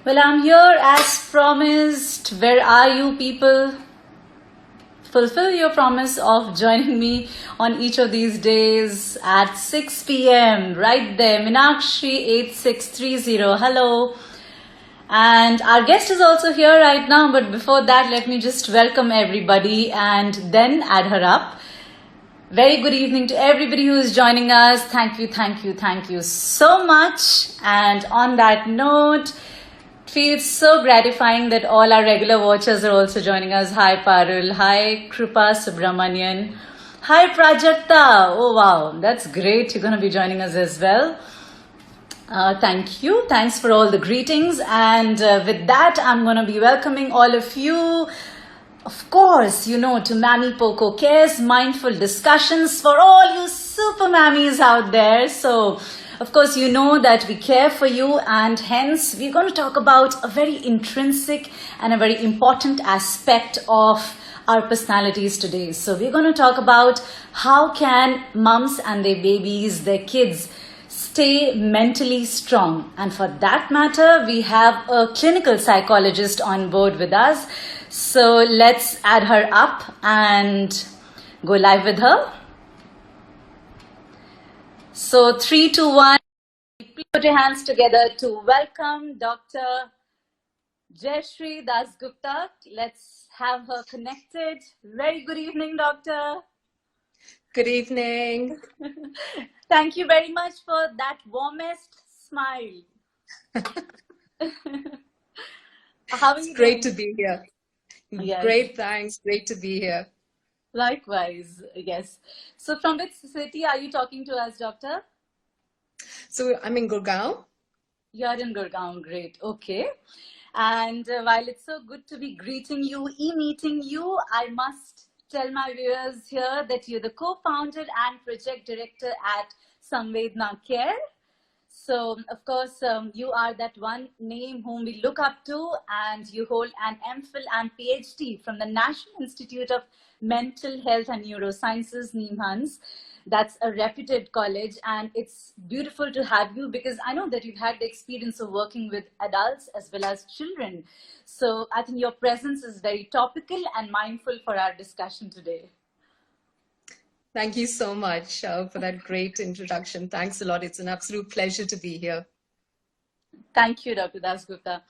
Well, I'm here as promised. Where are you, people? Fulfill your promise of joining me on each of these days at 6 p.m. right there. Minakshi8630. Hello. And our guest is also here right now. But before that, let me just welcome everybody and then add her up. Very good evening to everybody who is joining us. Thank you so much. And on that note, it feels so gratifying that all our regular watchers are also joining us. Hi Parul, hi Kripa Subramanian, hi Prajakta. Oh wow, that's great. You're going to be joining us as well. Thank you. Thanks for all the greetings. And with that, I'm going to be welcoming all of you. Of course, to MamyPoko Cares, mindful discussions for all you super mammies out there. So, of course, you know that we care for you, and hence we're going to talk about a very intrinsic and a very important aspect of our personalities today. So, we're going to talk about how can mums and their babies, their kids, stay mentally strong. And for that matter, we have a clinical psychologist on board with us. So let's add her up and go live with her. So 3, 2, 1. Put your hands together to welcome Dr. Jayashree Dasgupta. Let's have her connected. Very good evening, doctor. Good evening. Thank you very much for that warmest smile. How are you Great doing? to be here. Yes. Great, thanks. Great to be here. Likewise, yes. So from which city are you talking to us, doctor? So I'm in Gurgaon. You're in Gurgaon, great. Okay. And while it's so good to be greeting you, meeting you, I must tell my viewers here that you're the co-founder and project director at Samvedna Care. So, of course, you are that one name whom we look up to, and you hold an MPhil and PhD from the National Institute of Mental Health and Neurosciences, NIMHANS. That's a reputed college, and it's beautiful to have you because I know that you've had the experience of working with adults as well as children. So I think your presence is very topical and mindful for our discussion today. Thank you so much for that great introduction. Thanks a lot. It's an absolute pleasure to be here. Thank you, Dr. Dasgupta.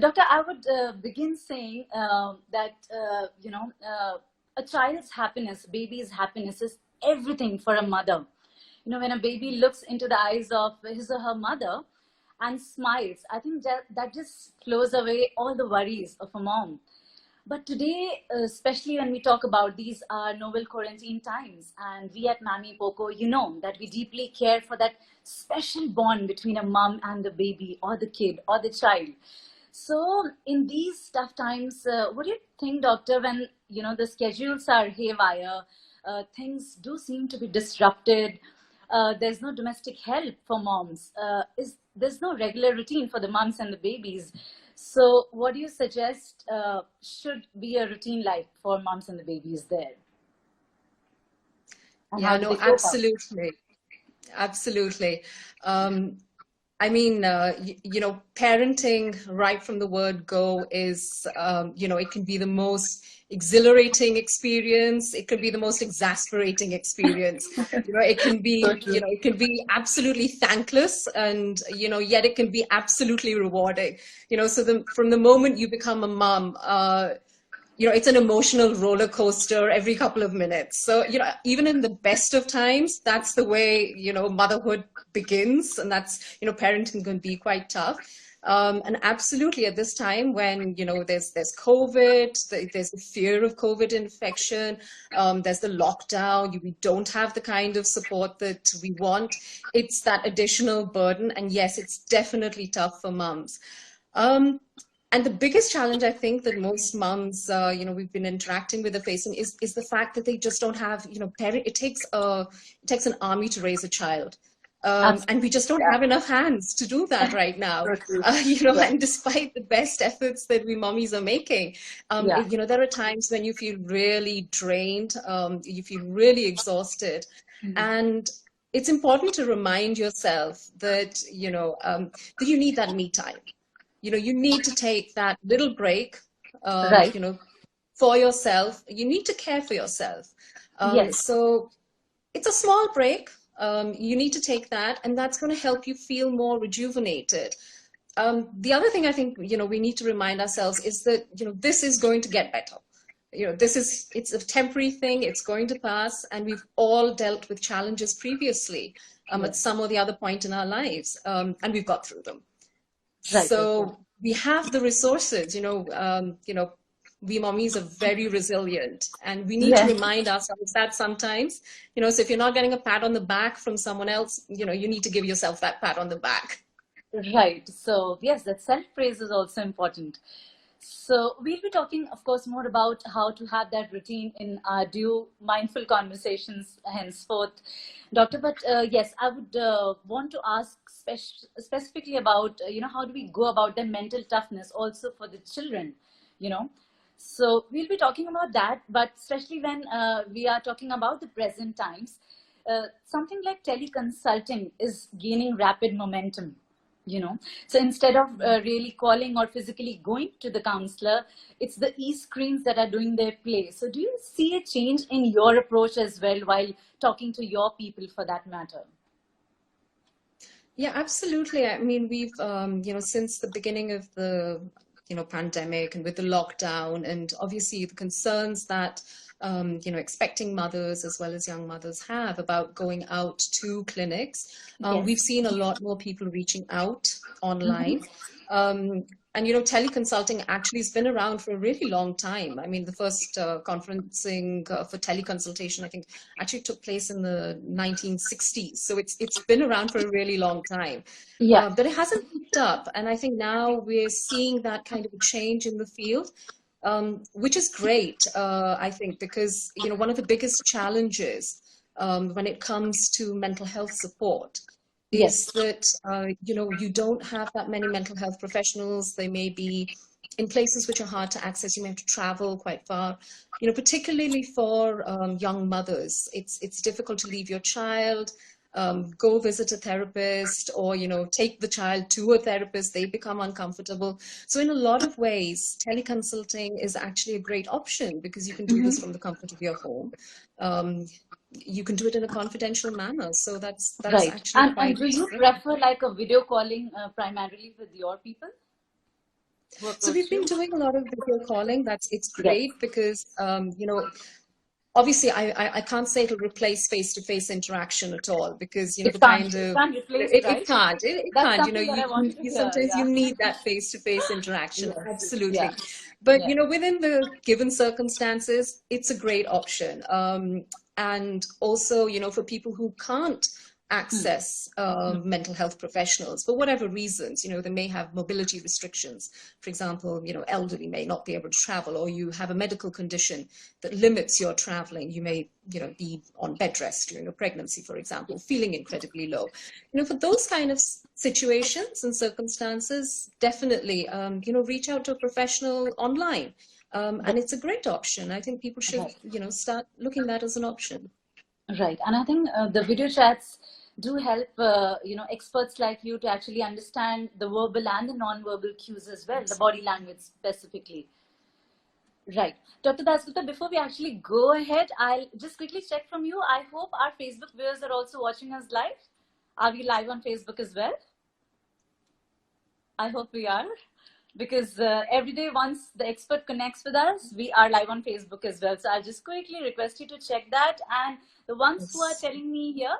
Doctor, I would begin saying that, a child's happiness, baby's happiness is everything for a mother. When a baby looks into the eyes of his or her mother and smiles, I think that just flows away all the worries of a mom. But today, especially when we talk about these novel quarantine times, and we at MamyPoko, that we deeply care for that special bond between a mom and the baby or the kid or the child. So in these tough times, what do you think, doctor, when, the schedules are haywire, things do seem to be disrupted, there's no domestic help for moms, there's no regular routine for the moms and the babies. So what do you suggest should be a routine life for moms and the babies there? And yeah, no, absolutely. Absolutely. I mean, parenting right from the word go is, it can be the most exhilarating experience. It could be the most exasperating experience. It can be, it can be absolutely thankless, and yet it can be absolutely rewarding. So from the moment you become a mom, it's an emotional roller coaster every couple of minutes. So, even in the best of times, that's the way, motherhood begins. And that's, parenting can be quite tough. And absolutely at this time when, there's COVID, there's the fear of COVID infection, there's the lockdown, we don't have the kind of support that we want. It's that additional burden. And yes, it's definitely tough for mums. And the biggest challenge I think that most moms, we've been interacting with, are facing is the fact that they just don't have, it takes an army to raise a child. And we just don't have enough hands to do that right now. And despite the best efforts that we mummies are making, there are times when you feel really drained, you feel really exhausted. And it's important to remind yourself that, that you need that me time. you need to take that little break, Right. for yourself. You need to care for yourself. Yes. So it's a small break. You need to take that, and that's going to help you feel more rejuvenated. The other thing I think, we need to remind ourselves is that, this is going to get better. It's a temporary thing. It's going to pass, and we've all dealt with challenges previously, at Yes. some or the other point in our lives, and we've got through them. Right. Exactly. So we have the resources, we mommies are very resilient, and we need to Yes. remind ourselves that sometimes, so if you're not getting a pat on the back from someone else, you need to give yourself that pat on the back. Right. So, yes, that self praise is also important. So, we'll be talking, of course, more about how to have that routine in our due mindful conversations henceforth, Doctor. But yes, I would want to ask specifically about, how do we go about the mental toughness also for the children, you know? So, we'll be talking about that, but especially when we are talking about the present times, something like teleconsulting is gaining rapid momentum, so instead of really calling or physically going to the counselor, it's the e-screens that are doing their play. So do you see a change in your approach as well while talking to your people for that matter? Yeah, absolutely. I mean, we've, since the beginning of the, pandemic, and with the lockdown, and obviously the concerns that, expecting mothers as well as young mothers have about going out to clinics, we've Yes. seen a lot more people reaching out Mm-hmm. online. And teleconsulting actually has been around for a really long time. I mean, the first conferencing for teleconsultation, I think, actually took place in the 1960s. So it's been around for a really long time. Yeah. But it hasn't picked up. And I think now we're seeing that kind of a change in the field, which is great, I think, because, one of the biggest challenges when it comes to mental health support is Yes. that, you don't have that many mental health professionals. They may be in places which are hard to access. You may have to travel quite far, particularly for young mothers. It's difficult to leave your child, go visit a therapist, or, take the child to a therapist. They become uncomfortable. So in a lot of ways, teleconsulting is actually a great option because you can do this Mm-hmm. from the comfort of your home. Um, you can do it in a confidential manner. So that's Right. actually And quite do you great. prefer like a video calling primarily with your people who So we've approach been you? doing a lot of video calling. It's Yes. great because, obviously I can't say it'll replace face-to-face interaction at all, because, It the can't. kind It of, can't replace, it right? can't, it That's can't, something that I wanted to you hear. sometimes you Yeah. need that face-to-face interaction. Yes. Yeah. Absolutely. But, Yeah. within the given circumstances, it's a great option. And also, for people who can't Hmm. access mental health professionals for whatever reasons, they may have mobility restrictions. For example, elderly may not be able to travel, or you have a medical condition that limits your traveling. You may, be on bed rest during a pregnancy, for example, feeling incredibly low. For those kind of situations and circumstances, definitely, reach out to a professional online. And it's a great option. I think people should, Right. start looking at that as an option. Right. And I think the video chats do help, experts like you to actually understand the verbal and the non-verbal cues as well, the body language specifically. Right. Dr. Dasgupta, before we actually go ahead, I'll just quickly check from you. I hope our Facebook viewers are also watching us live. Are we live on Facebook as well? I hope we are, because every day once the expert connects with us, we are live on Facebook as well. So I'll just quickly request you to check that. And the ones who are Yes. telling me here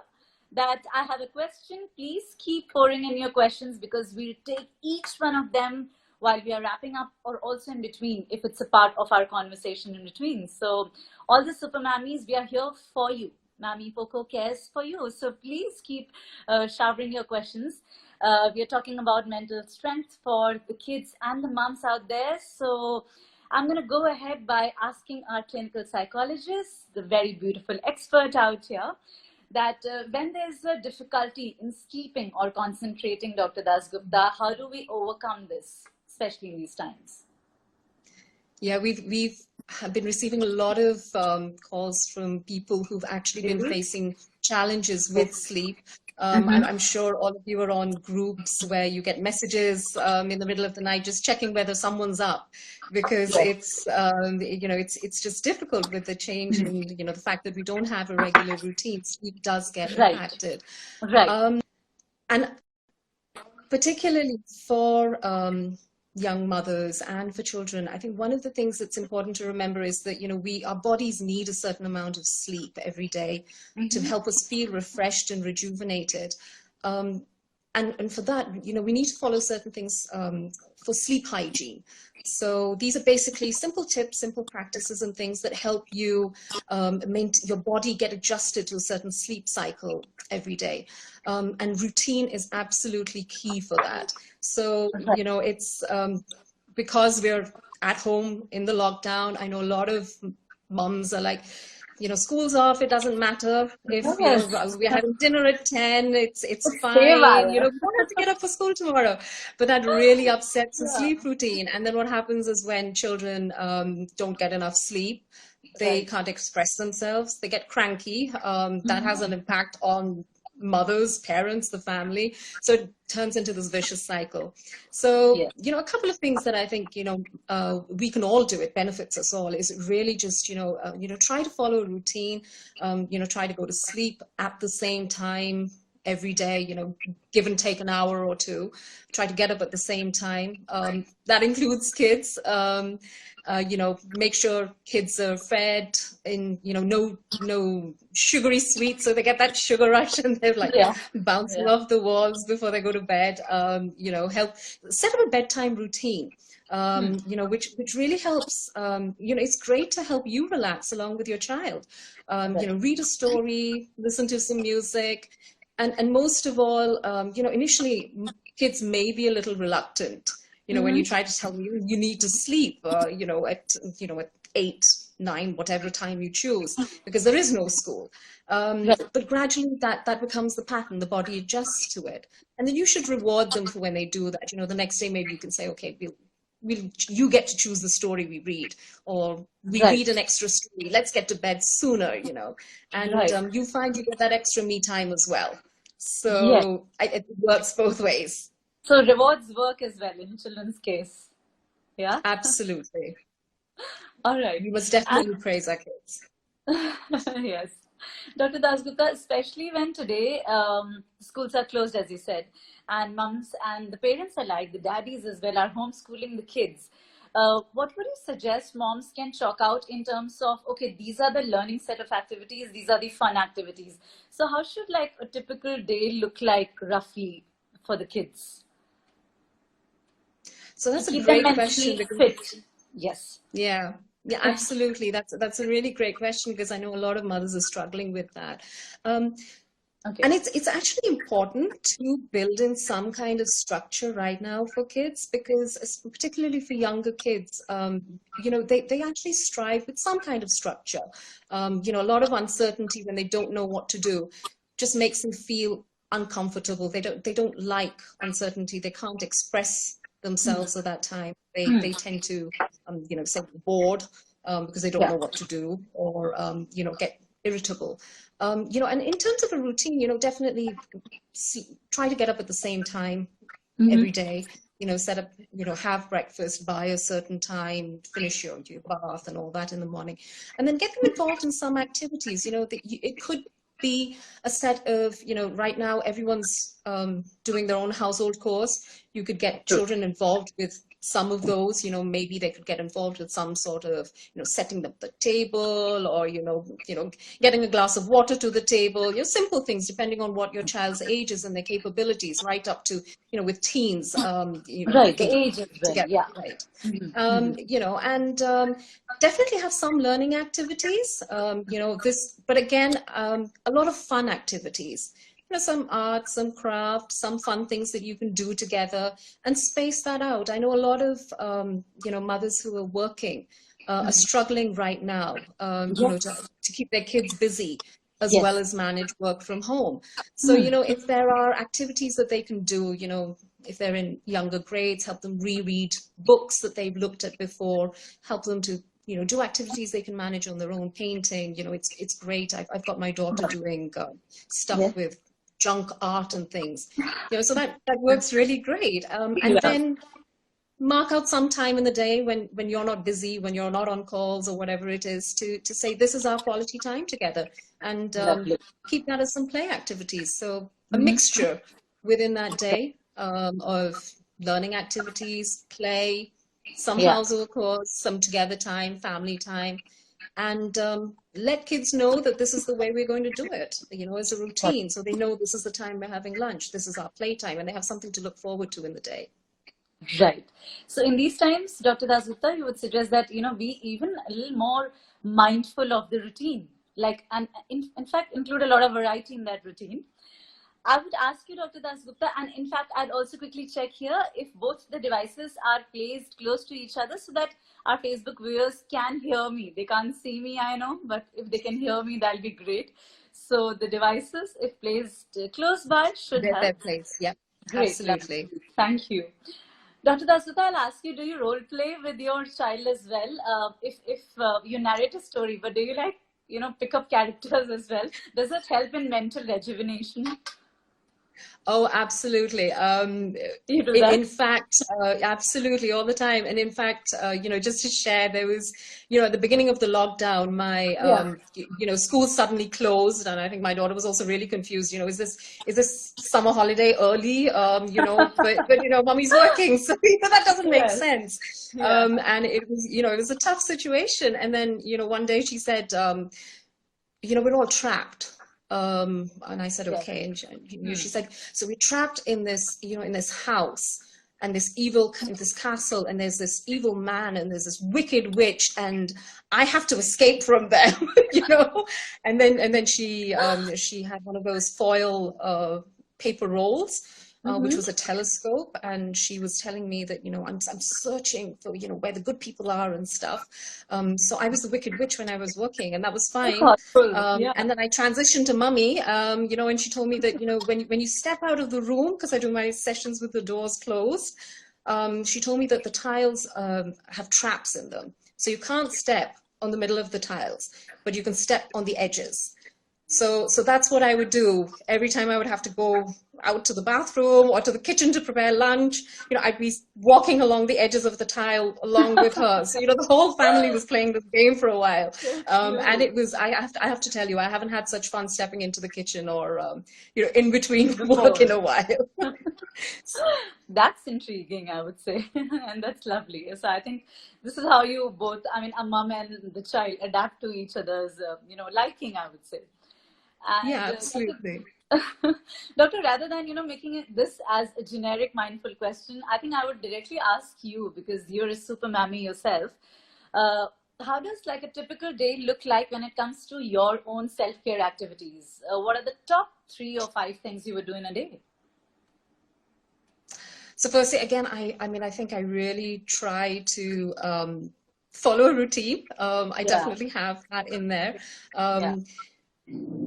that I have a question, please keep pouring in your questions, because we'll take each one of them while we are wrapping up, or also in between if it's a part of our conversation in between. So all the super mammies, we are here for you. MamyPoko cares for you. So please keep showering your questions. We are talking about mental strength for the kids and the moms out there. So I'm going to go ahead by asking our clinical psychologist, the very beautiful expert out here, that when there's a difficulty in sleeping or concentrating, Dr. Dasgupta, how do we overcome this, especially in these times? Yeah, we've have been receiving a lot of calls from people who've actually been Really? facing challenges with Yes. sleep. I'm sure all of you are on groups where you get messages in the middle of the night, just checking whether someone's up, because Yes. it's just difficult with the change in the fact that we don't have a regular routine. Sleep does get Right. impacted, Right. and particularly for young mothers and for children, I think one of the things that's important to remember is that our bodies need a certain amount of sleep every day to help us feel refreshed and rejuvenated. Um, and for that, we need to follow certain things for sleep hygiene. So these are basically simple tips, simple practices, and things that help you your body get adjusted to a certain sleep cycle every day. And routine is absolutely key for that. So, Right. it's because we're at home in the lockdown. I know a lot of moms are like, school's off, it doesn't matter if, Yes. we're having dinner at 10, it's It's fine, haywire. we don't have to get up for school tomorrow. But that really upsets the Yeah. sleep routine. And then what happens is when children don't get enough sleep, they Right. can't express themselves, they get cranky. That has an Mhm. impact on mothers, parents, the family. So it turns into this vicious cycle. So, Yes. a couple of things that I think, we can all do, it benefits us all, is really just, try to follow a routine, try to go to sleep at the same time every day, give and take an hour or two, try to get up at the same time. That includes kids. Make sure kids are fed in, no sugary sweets, so they get that sugar rush and they're like Yeah. bouncing Yeah. off the walls before they go to bed. Help set up a bedtime routine. Which really helps. It's great to help you relax along with your child. Right. Read a story, listen to some music, and most of all, initially kids may be a little reluctant. When you Mm-hmm. try to tell them you need to sleep, at 8, 9, whatever time you choose, because there is no school. Right. But gradually that becomes the pattern. The body adjusts to it, and then you should reward them for when they do that. The next day maybe you can say, okay, you get to choose the story we read, or we read Right. an extra story. Let's get to bed sooner, and Right. you find you get that extra me time as well. Yes. So it works both ways. So rewards work as well in children's case. Yeah. Absolutely. All right. We must And definitely praise our kids. yes. Dr. Dasgupta, especially when today schools are closed, as you said, and mums and the parents alike, the daddies as well, are homeschooling the kids. What would you suggest moms can chalk out in terms of, okay, these are the learning set of activities, these are the fun activities. So how should like a typical day look like roughly for the kids So to that's a keep them great question mentally because fit? Yes. yeah, yeah, absolutely. That's a really great question because I know a lot of mothers are struggling with that. Um, Okay. and it's actually important to build in some kind of structure right now for kids because particularly for younger kids, they actually strive with some kind of structure. A lot of uncertainty when they don't know what to do just makes them feel uncomfortable. They don't like uncertainty. They can't express themselves at that time. They tend to say bored because they don't Yeah. know what to do, or get irritable. And in terms of a routine, definitely try to get up at the same time every Mm-hmm. day. Set up, have breakfast by a certain time, finish your bath and all that in the morning, and then get them involved in some activities. It could be a set of, right now everyone's doing their own household chores. You could get True. children involved with some of those. Maybe they could get involved with some sort of, setting up the table, or getting a glass of water to the table. Simple things depending on what your child's age is and their capabilities, right up to, with teens, Right. The cooking age as well. together, Yeah. right? Mm-hmm. And definitely have some learning activities. But again, a lot of fun activities. Some art, some craft, some fun things that you can do together, and space that out. I know a lot of mothers who are working are struggling right now, Yes. to keep their kids busy as well Yes. as manage work from home. So, Mm. if there are activities that they can do, if they're in younger grades, help them reread books that they've looked at before, help them to, do activities they can manage on their own, painting. It's great. I've got my daughter doing stuff Yes. with junk art and things. So that works really great. And Yeah. then mark out some time in the day when you're not busy, when you're not on calls or whatever it is, to say this is our quality time together, and Lovely. keep that as some play activities. So a mixture within that day of learning activities, play, some Yeah. household chores, some together time, family time, and let kids know that this is the way we're going to do it, as a routine. So they know this is the time we're having lunch, this is our playtime, and they have something to look forward to in the day. Right. So in these times, Dr. Dasgupta, you would suggest that, be even a little more mindful of the routine, like, and in fact, include a lot of variety in that routine. I would ask you, Dr. Dasgupta, and in fact, I'd also quickly check here if both the devices are placed close to each other so that our Facebook viewers can hear me. They can't see me, I know, but if they can hear me, that'll be great. So the devices, if placed close by, should help. Their place, yeah, Great. absolutely. Thank you. Dr. Dasgupta, I'll ask you, do you role play with your child as well? If you narrate a story, but do you like, pick up characters as well? Does it help in mental rejuvenation? Oh, absolutely. You do that? In fact, absolutely, all the time. And in fact, just to share, there was, at the beginning of the lockdown, my, school suddenly closed, and I think my daughter was also really confused. Is this summer holiday early? But mommy's working, so that doesn't make sense. Yeah. And it was, it was a tough situation. And then, one day she said, we're all trapped. And I said, okay. And she said, so we're trapped in this, in this house and this castle, and there's this evil man and there's this wicked witch, and I have to escape from them, And then she had one of those foil paper rolls, which was a telescope, and she was telling me that, I'm searching for, where the good people are and stuff. So I was the wicked witch when I was working, and that was fine. And then I transitioned to mummy, and she told me that, when you step out of the room, because I do my sessions with the doors closed, she told me that the tiles have traps in them. So you can't step on the middle of the tiles, but you can step on the edges. So that's what I would do every time I would have to go out to the bathroom or to the kitchen to prepare lunch. I'd be walking along the edges of the tile along with her. So, the whole family was playing this game for a while. And it was, I have to tell you, I haven't had such fun stepping into the kitchen or, in between work in a while. That's intriguing, I would say. And that's lovely. So I think this is how you both, a mom and the child adapt to each other's, liking, I would say. And, yeah, absolutely. Doctor, rather than, making this as a generic mindful question, I think I would directly ask you, because you're a super mammy yourself. How does like a typical day look like when it comes to your own self-care activities? What are the top 3 or 5 things you would do in a day? So firstly, again, I think I really try to follow a routine. I definitely have that in there.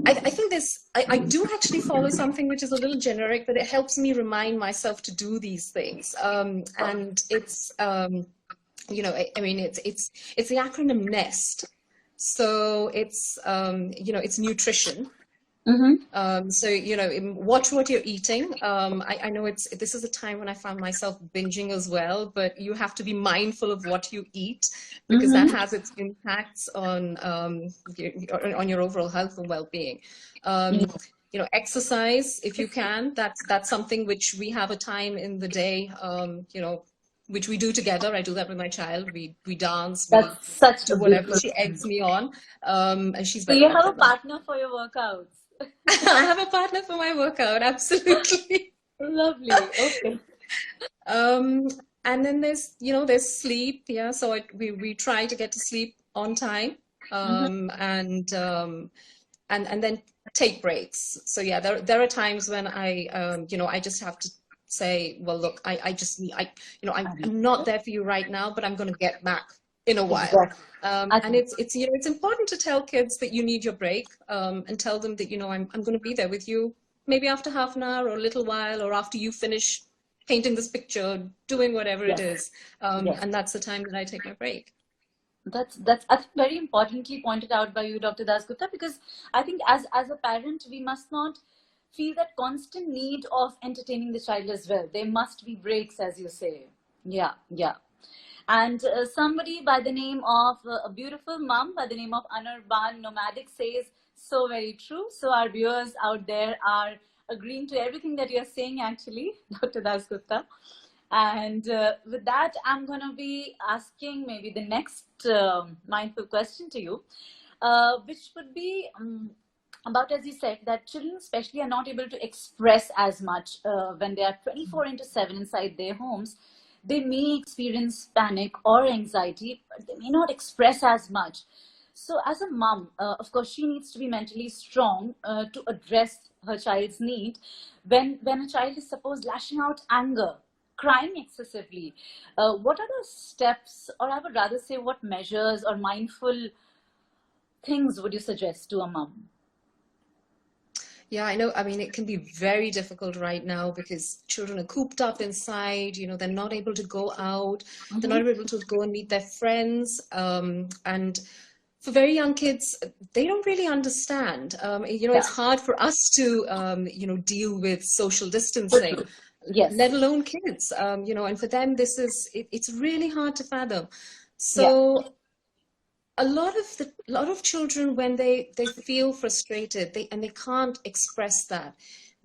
I think I do actually follow something which is a little generic, but it helps me remind myself to do these things. And it's, it's the acronym NEST. So it's, it's nutrition. So, watch what you're eating. I know this is a time when I found myself binging as well, but you have to be mindful of what you eat, because that has its impacts on your overall health and well-being. Exercise if you can. That's something which we have a time in the day, which we do together. I do that with my child. We dance. That's such do whatever she eggs me on. And she's very so you have a partner for your workouts. I have a partner for my workout, absolutely. Lovely. Okay. And then there's sleep. Yeah, so we try to get to sleep on time, and then take breaks. So yeah, there are times when I just have to say, well, look, I'm not there for you right now, but I'm going to get back in a while. And it's important to tell kids that you need your break, and tell them that, I'm going to be there with you maybe after half an hour or a little while, or after you finish painting this picture, doing whatever it is. And that's the time that I take my break. That's I think very importantly pointed out by you, Dr. Dasgupta, because I think as a parent, we must not feel that constant need of entertaining the child as well. There must be breaks, as you say. Yeah, yeah. And somebody by the name of a beautiful mom by the name of Anurban Nomadic says, so very true. So our viewers out there are agreeing to everything that you're saying, actually, Dr. Dasgupta. And with that, I'm going to be asking maybe the next mindful question to you, which would be about, as you said, that children especially are not able to express as much when they are 24/7 inside their homes. They may experience panic or anxiety, but they may not express as much. So as a mom, of course, she needs to be mentally strong to address her child's need. When a child is suppose lashing out anger, crying excessively, what are the steps, or I would rather say, what measures or mindful things would you suggest to a mom? Yeah, I know. I mean, it can be very difficult right now because children are cooped up inside, they're not able to go out, they're not able to go and meet their friends. And for very young kids, they don't really understand. It's hard for us to, deal with social distancing, Yes. let alone kids, and for them, it's really hard to fathom. So a lot of children, when they feel frustrated, they can't express that,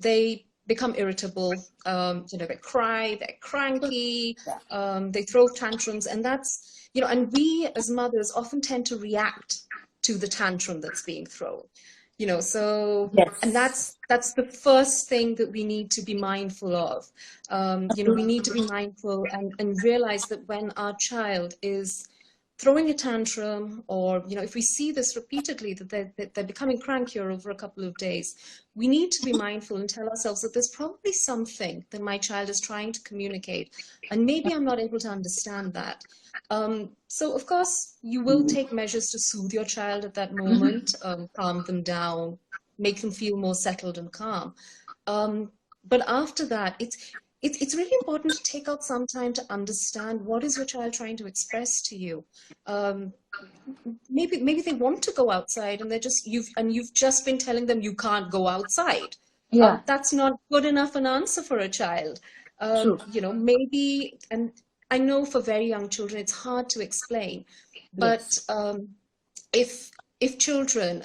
they become irritable, they cry, they're cranky, they throw tantrums, and that's, and we as mothers often tend to react to the tantrum that's being thrown, so and that's the first thing that we need to be mindful of. We need to be mindful and realize that when our child is throwing a tantrum, or if we see this repeatedly, that they're becoming crankier over a couple of days, we need to be mindful and tell ourselves that there's probably something that my child is trying to communicate, and maybe I'm not able to understand that. So of course you will take measures to soothe your child at that moment, calm them down, make them feel more settled and calm. But after that, it's really important to take out some time to understand what is your child trying to express to you. Maybe they want to go outside, and you've just been telling them you can't go outside. That's not good enough an answer for a child. Maybe, and I know for very young children it's hard to explain, but if children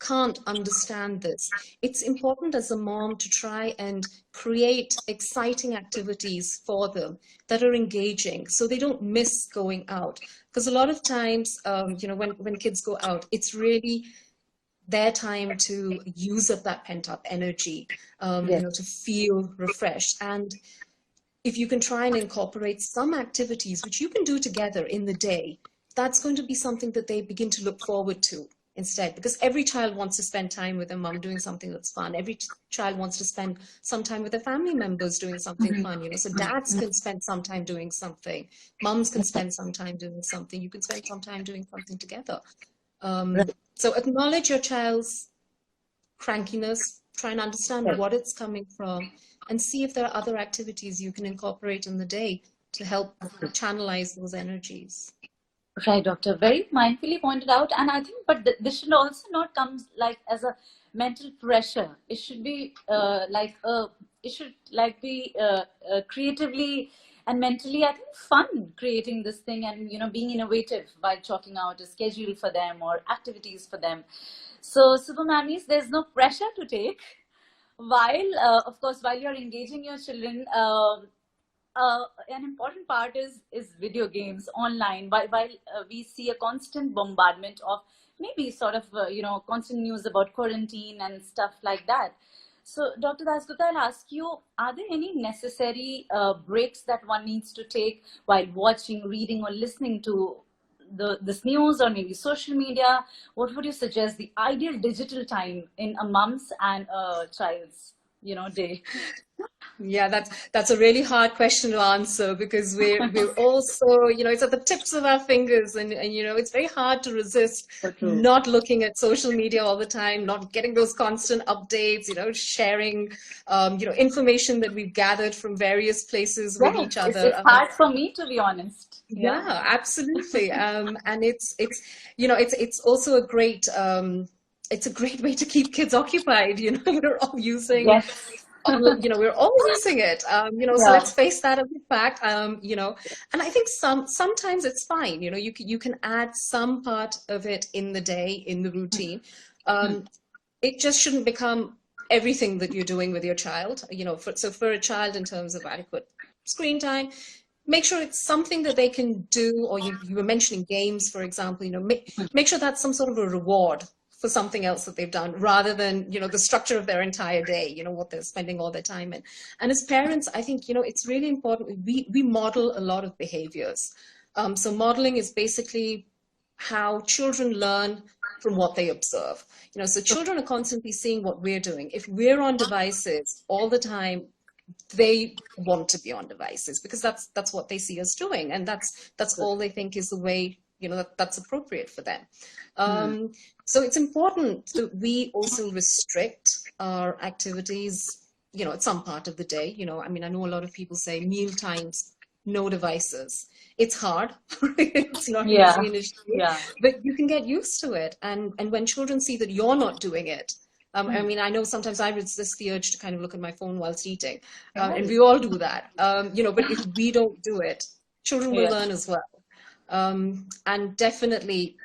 can't understand this, it's important as a mom to try and create exciting activities for them that are engaging, so they don't miss going out. Because a lot of times, when kids go out, it's really their time to use up that pent-up energy, to feel refreshed. And if you can try and incorporate some activities which you can do together in the day, that's going to be something that they begin to look forward to instead, because every child wants to spend time with their mom doing something that's fun. Every child wants to spend some time with their family members doing something fun, so dads can spend some time doing something, moms can spend some time doing something, you can spend some time doing something together. So acknowledge your child's crankiness, try and understand what it's coming from, and see if there are other activities you can incorporate in the day to help channelize those energies. Right, doctor. Very mindfully pointed out. And I think, but this should also not come like as a mental pressure. It should be be creatively and mentally, I think, fun creating this thing, and being innovative by chalking out a schedule for them or activities for them. So super mammies, there's no pressure to take. While of course, while you're engaging your children, an important part is video games online. While we see a constant bombardment of maybe sort of constant news about quarantine and stuff like that. So Dr. Dasgupta, I'll ask you, are there any necessary breaks that one needs to take while watching, reading, or listening to this news, or maybe social media? What would you suggest the ideal digital time in a mom's and a child's day? Yeah, that's a really hard question to answer, because we're also, it's at the tips of our fingers, and it's very hard to resist not looking at social media all the time, not getting those constant updates, sharing information that we've gathered from various places with each other. It's hard for me, to be honest. Yeah, absolutely. And it's also a great it's a great way to keep kids occupied. We're all using, Yes. we're all using it. So Yeah. let's face that as a fact. And I think sometimes it's fine. You can add some part of it in the day, in the routine. It just shouldn't become everything that you're doing with your child. So for a child, in terms of adequate screen time, make sure it's something that they can do. Or you were mentioning games, for example. Make sure that's some sort of a reward for something else that they've done, rather than the structure of their entire day, what they're spending all their time in. And as parents, I think it's really important we model a lot of behaviors. So modeling is basically how children learn from what they observe. So children are constantly seeing what we're doing. If we're on devices all the time, they want to be on devices because that's what they see us doing, and that's all they think is the way that's appropriate for them. So it's important that we also restrict our activities, at some part of the day. I mean, I know a lot of people say meal times, no devices. It's hard. It's not Yeah. easy initially, Yeah. but you can get used to it. And when children see that you're not doing it, I mean, I know sometimes I resist the urge to kind of look at my phone whilst eating, and we all do that. But if we don't do it, children will Yeah. learn as well. And definitely,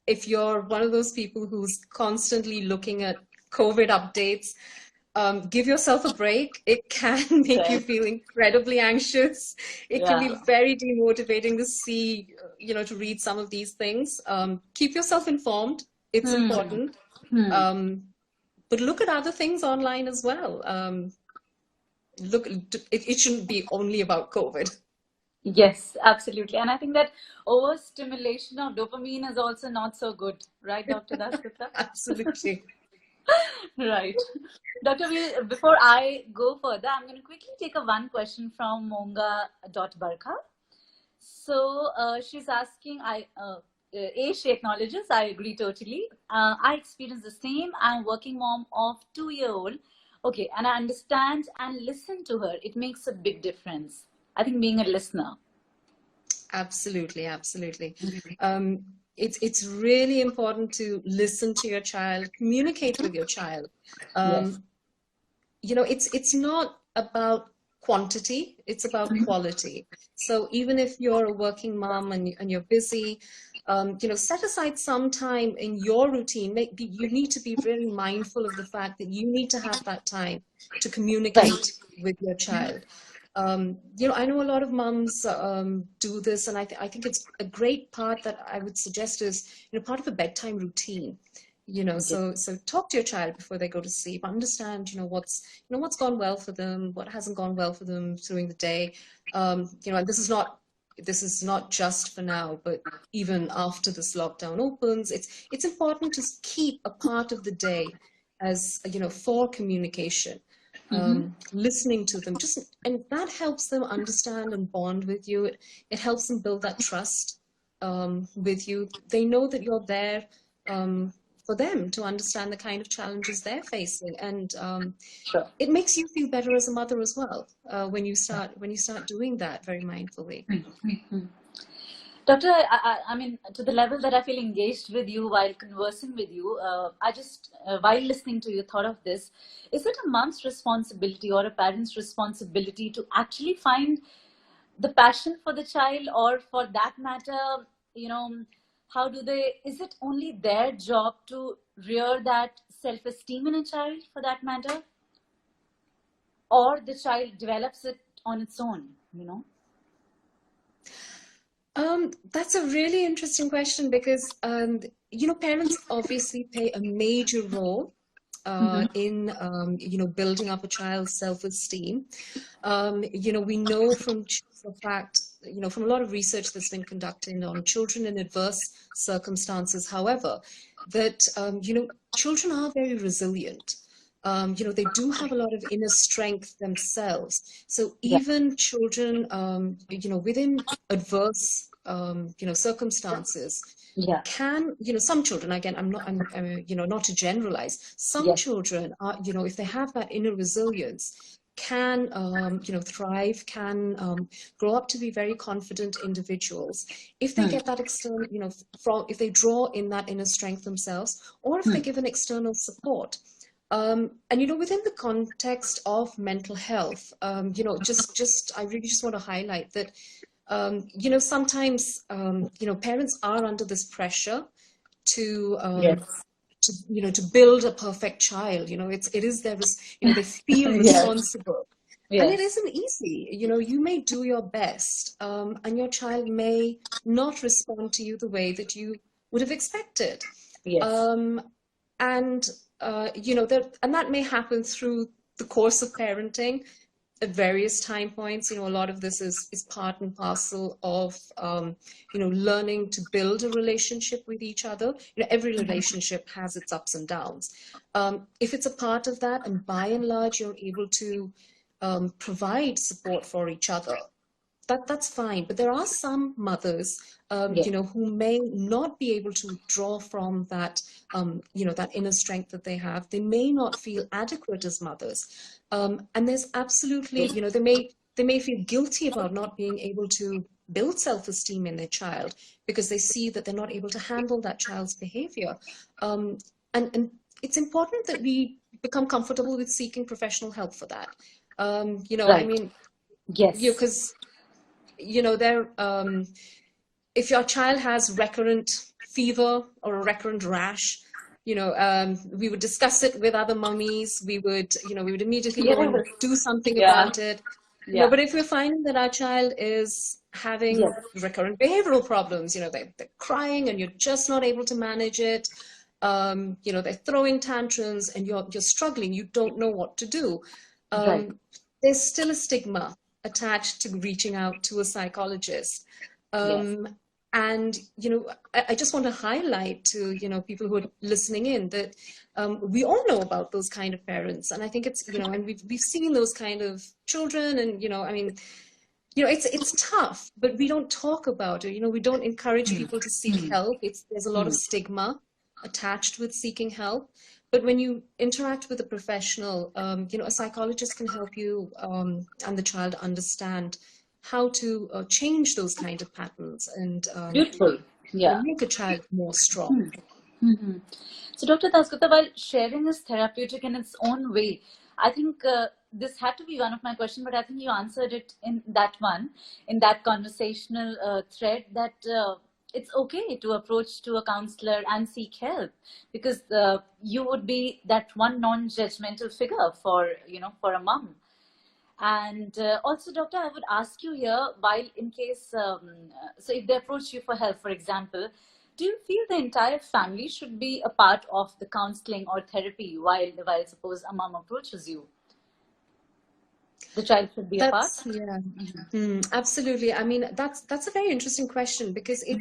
if you're one of those people who's constantly looking at COVID updates, give yourself a break. It can make you Right. feel incredibly anxious. It can Yeah. be very demotivating to see, to read some of these things. Keep yourself informed. It's important. Hmm. But look at other things online as well. It shouldn't be only about COVID. Yes, absolutely. And I think that overstimulation of dopamine is also not so good, right, Dr. Dasgupta? Absolutely. Right. Dr. Veer, before I go further, I'm going to quickly take a one question from Monga.Barkha. So she's asking, she acknowledges, I agree totally. I experience the same. I'm working mom of 2-year-old. Okay, and I understand and listen to her. It makes a big difference. I think being a listener. Absolutely, absolutely. It's really important to listen to your child, communicate with your child. Yes. It's not about quantity, it's about quality. So even if you're a working mom and you're busy, set aside some time in your routine. You need to be very mindful of the fact that you need to have that time to communicate Right. with your child. I know a lot of mums do this, and I think it's a great part that I would suggest is, part of a bedtime routine. Yes. So talk to your child before they go to sleep. Understand, what's gone well for them, what hasn't gone well for them during the day. And this is not just for now, but even after this lockdown opens, it's important to keep a part of the day as for communication. Listening to them, and that helps them understand and bond with you. It helps them build that trust with you. They know that you're there for them to understand the kind of challenges they're facing, and Sure. it makes you feel better as a mother as well when you start doing that very mindfully. Doctor, I mean, to the level that I feel engaged with you while conversing with you, I just, while listening to you, thought of this. Is it a mom's responsibility or a parent's responsibility to actually find the passion for the child, or for that matter, you know, is it only their job to rear that self-esteem in a child for that matter, or the child develops it on its own? That's a really interesting question because, parents obviously play a major role in, building up a child's self-esteem. We know from the fact, from a lot of research that's been conducted on children in adverse circumstances, however, that, children are very resilient. They do have a lot of inner strength themselves. So Yeah. even children, within adverse, circumstances, Yeah. can, some children, again, not to generalize, some Yes. children are, if they have that inner resilience, can thrive, can grow up to be very confident individuals if they get that external, from if they draw in that inner strength themselves, or if they're given external support. And within the context of mental health, just I really just want to highlight that sometimes parents are under this pressure to Yes. to build a perfect child. It is their they feel Yes. responsible, and it Yes. isn't easy. You may do your best, and your child may not respond to you the way that you would have expected. Yes. um, and that may happen through the course of parenting at various time points. A lot of this is part and parcel of learning to build a relationship with each other. Every relationship has its ups and downs. If it's a part of that, and by and large you're able to provide support for each other, that's fine. But there are some mothers, Yes. who may not be able to draw from that, that inner strength that they have. They may not feel adequate as mothers, and there's absolutely, they may feel guilty about not being able to build self-esteem in their child because they see that they're not able to handle that child's behavior, and it's important that we become comfortable with seeking professional help for that. I Right. mean, Yes. because if your child has recurrent fever or a recurrent rash, we would discuss it with other mummies. We would immediately go and Yes. do something Yeah. about it. Yeah. But if we're finding that our child is having Yes. recurrent behavioral problems, they're crying and you're just not able to manage it, they're throwing tantrums and you're struggling, you don't know what to do. Right. There's still a stigma attached to reaching out to a psychologist. Yes. And I just want to highlight to people who are listening in that we all know about those kind of parents, and I think it's and we've seen those kind of children, and I mean, it's tough, but we don't talk about it. We don't encourage people to seek help. There's a lot of stigma attached with seeking help. But when you interact with a professional, a psychologist can help you and the child understand how to change those kind of patterns and Beautiful. Yeah. make a child more strong. Hmm. So, Dr. Dasgupta, while sharing is therapeutic in its own way, I think this had to be one of my questions, but I think you answered it in that one, in that conversational thread, that it's okay to approach to a counselor and seek help, because you would be that one non-judgmental figure for, for a mom. And also, doctor, I would ask you here, while in case, so if they approach you for help, for example, do you feel the entire family should be a part of the counseling or therapy while suppose a mom approaches you? The child should be a part? That's yeah, absolutely. I mean, that's a very interesting question because it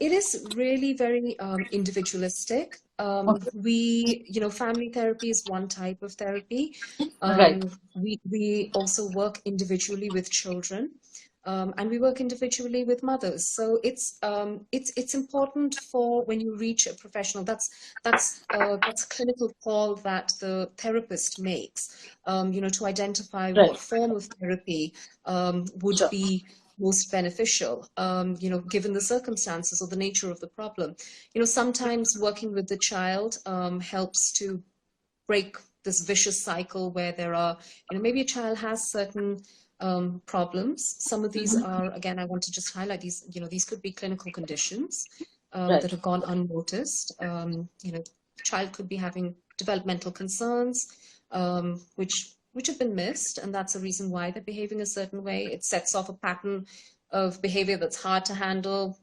is really very individualistic. Okay. Family therapy is one type of therapy. Right. We also work individually with children, and we work individually with mothers. So it's important for when you reach a professional. That's a clinical call that the therapist makes. To identify what Right. form of therapy would Sure. be most beneficial, given the circumstances or the nature of the problem. Sometimes working with the child helps to break this vicious cycle where there are, maybe a child has certain problems. Some of these are, again, I want to just highlight these, these could be clinical conditions that Right. have gone unnoticed. Child could be having developmental concerns, which have been missed, and that's a reason why they're behaving a certain way. It sets off a pattern of behavior that's hard to handle,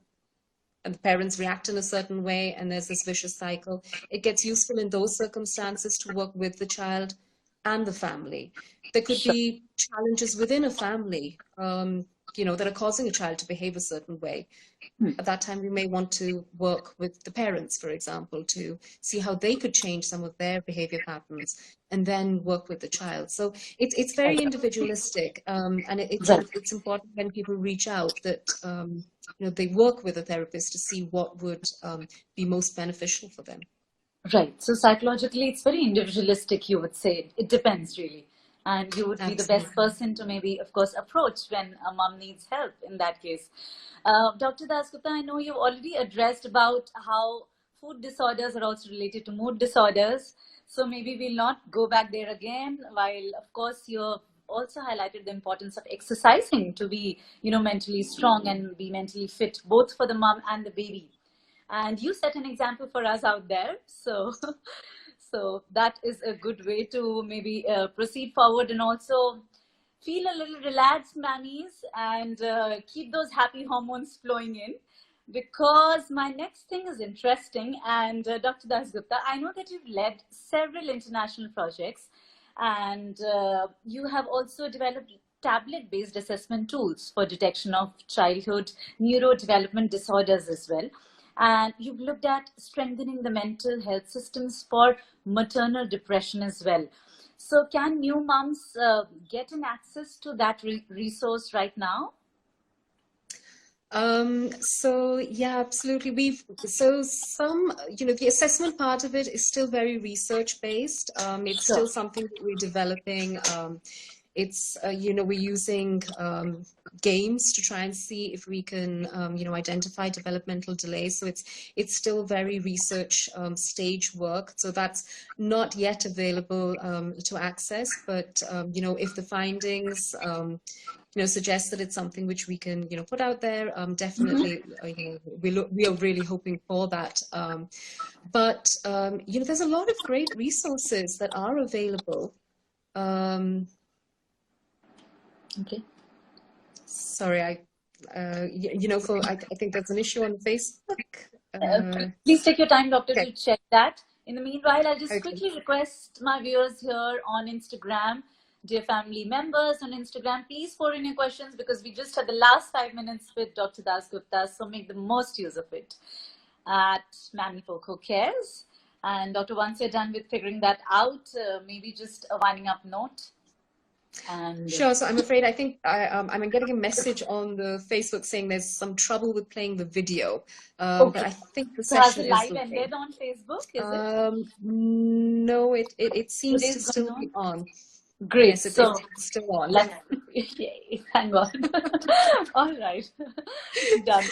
and the parents react in a certain way, and there's this vicious cycle. It gets useful in those circumstances to work with the child and the family. There could Sure. be challenges within a family, that are causing a child to behave a certain way. At that time, we may want to work with the parents, for example, to see how they could change some of their behavior patterns and then work with the child. So it's very Right. individualistic, and Right. it's important when people reach out that they work with a therapist to see what would be most beneficial for them. Right. So psychologically, it's very individualistic, you would say. It depends, really. And you would be the best Absolutely. person to maybe, of course, approach when a mom needs help in that case. Dr. Dasgupta, I know you've already addressed about how food disorders are also related to mood disorders. So maybe we'll not go back there again, while, of course, you've also highlighted the importance of exercising to be, mentally strong and be mentally fit, both for the mom and the baby. And you set an example for us out there, so so that is a good way to maybe proceed forward and also feel a little relaxed, mammies, and keep those happy hormones flowing in, because my next thing is interesting. And Dr. Dasgupta, I know that you've led several international projects, and you have also developed tablet based assessment tools for detection of childhood neurodevelopment disorders as well. And you've looked at strengthening the mental health systems for maternal depression as well. So, can new moms get an access to that resource right now? So yeah, absolutely. So some, the assessment part of it is still very research based. It's Sure. still something that we're developing. We're using games to try and see if we can, identify developmental delays. So it's still very research stage work. So that's not yet available to access. But if the findings suggest that it's something which we can put out there, definitely we are really hoping for that. But there's a lot of great resources that are available. Um, Okay. Sorry, I think there's an issue on Facebook. Please take your time, doctor, Okay, to check that. In the meanwhile, I'll just okay. quickly request my viewers here on Instagram, dear family members on Instagram, please pour in your questions, because we just had the last 5 minutes with Dr. Dasgupta, so make the most use of it at MamyPoko Cares. And doctor, once you're done with figuring that out, maybe just a winding up note. And Sure. So I'm afraid I'm getting a message on the Facebook saying there's some trouble with playing the video, but okay, I think the so has the session is live okay. ended on Facebook? Is it? No, it It seems to is going still be on. on. Great. Yes, So it's still on. let's, yay, thank God. All right. Done.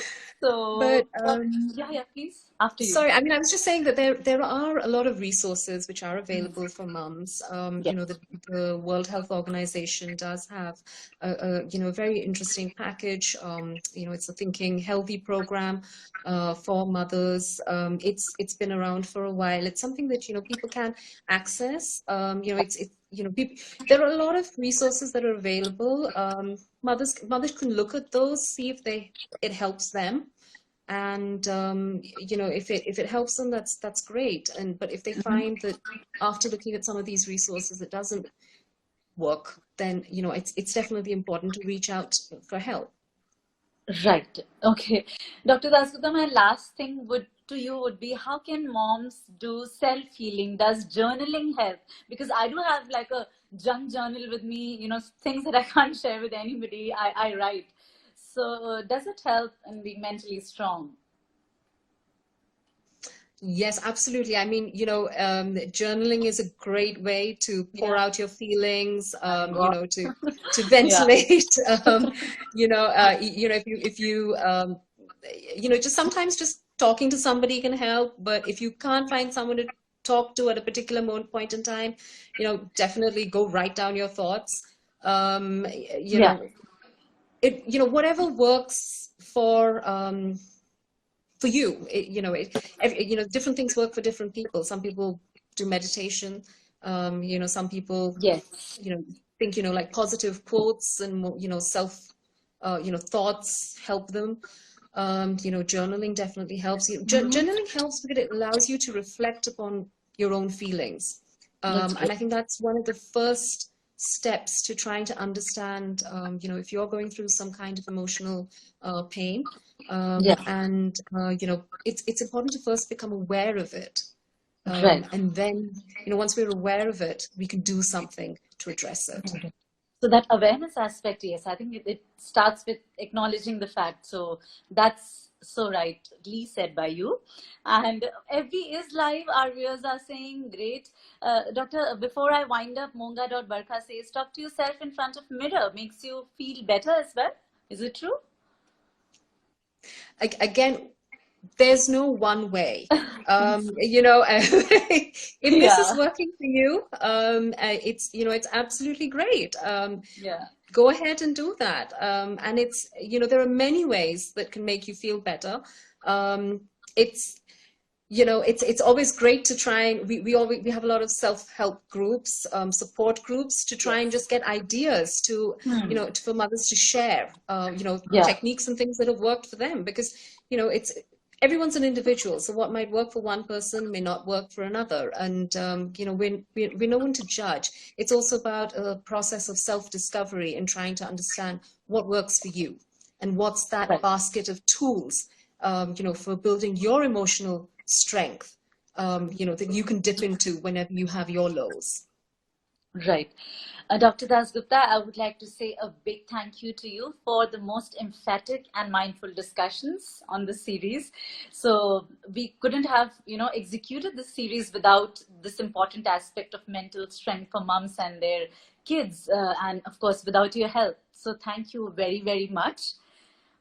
But So, yeah, please. After you. sorry, I mean, I was just saying that there are a lot of resources which are available for mums. Yes. The World Health Organization does have a very interesting package. It's a Thinking Healthy program for mothers. It's been around for a while. It's something that people can access. People, there are a lot of resources that are available. Mothers can look at those, see if it helps them. And if it helps them, that's great. But if they find that after looking at some of these resources it doesn't work, then it's definitely important to reach out for help. Right. Okay. Dr. Dasgupta, my last thing would be, how can moms do self-healing? Does journaling help? Because I do have like a junk journal with me, things that I can't share with anybody. I write. So does it help in being mentally strong? Yes, absolutely. I mean, journaling is a great way to pour Yeah. out your feelings, Thank God. to Yeah. ventilate. If you just sometimes just talking to somebody can help. But if you can't find someone to talk to at a particular point in time, definitely go write down your thoughts. Um, you Yeah. know, whatever works for you. Different things work for different people. Some people do meditation. Some people, Yes. think, like positive quotes and, self, thoughts help them. Journaling definitely helps you. Mm-hmm. Journaling helps because it allows you to reflect upon your own feelings. That's And great. I think that's one of the first steps to trying to understand, if you're going through some kind of emotional pain. Yeah. And it's important to first become aware of it, Right. and then once we're aware of it, we can do something to address it. So that awareness aspect, yes, I think it starts with acknowledging the fact. So that's So rightly said by you. And FB is live. Our viewers are saying great. Doctor, before I wind up, Monga.Barkha says, talk to yourself in front of mirror makes you feel better as well. Is it true? Again, there's no one way. You know, if this is Yeah. working for you, it's absolutely great. Yeah. Go ahead and do that. And there are many ways that can make you feel better. It's it's always great to try, and we have a lot of self-help groups, support groups, to try and Yes. just get ideas Hmm. for mothers to share, Yeah. techniques and things that have worked for them, because it's everyone's an individual, so what might work for one person may not work for another, and we're no one to judge. It's also about a process of self-discovery and trying to understand what works for you and what's that Right. basket of tools, for building your emotional strength, that you can dip into whenever you have your lows. Right. Dr. Dasgupta, I would like to say a big thank you to you for the most emphatic and mindful discussions on this series. So we couldn't have, executed this series without this important aspect of mental strength for moms and their kids, and of course, without your help. So thank you very, very much.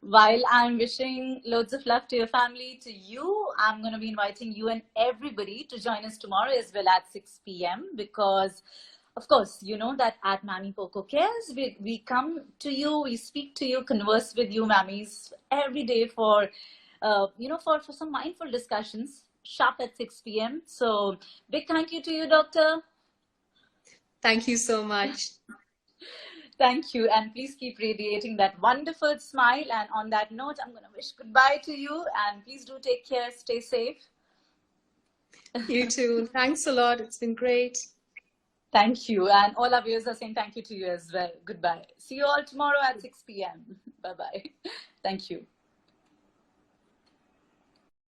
While I'm wishing loads of love to your family, to you, I'm going to be inviting you and everybody to join us tomorrow as well at 6 p.m. because, of course, you know that at MamyPoko Cares, we come to you, we speak to you, converse with you, mammies, every day for, for some mindful discussions, sharp at 6 p.m. So, big thank you to you, Doctor. Thank you so much. Thank you. And please keep radiating that wonderful smile. And on that note, I'm going to wish goodbye to you. And please do take care. Stay safe. You too. Thanks a lot. It's been great. Thank you. And all our viewers are saying thank you to you as well. Goodbye. See you all tomorrow at 6 p.m. Bye bye. Thank you.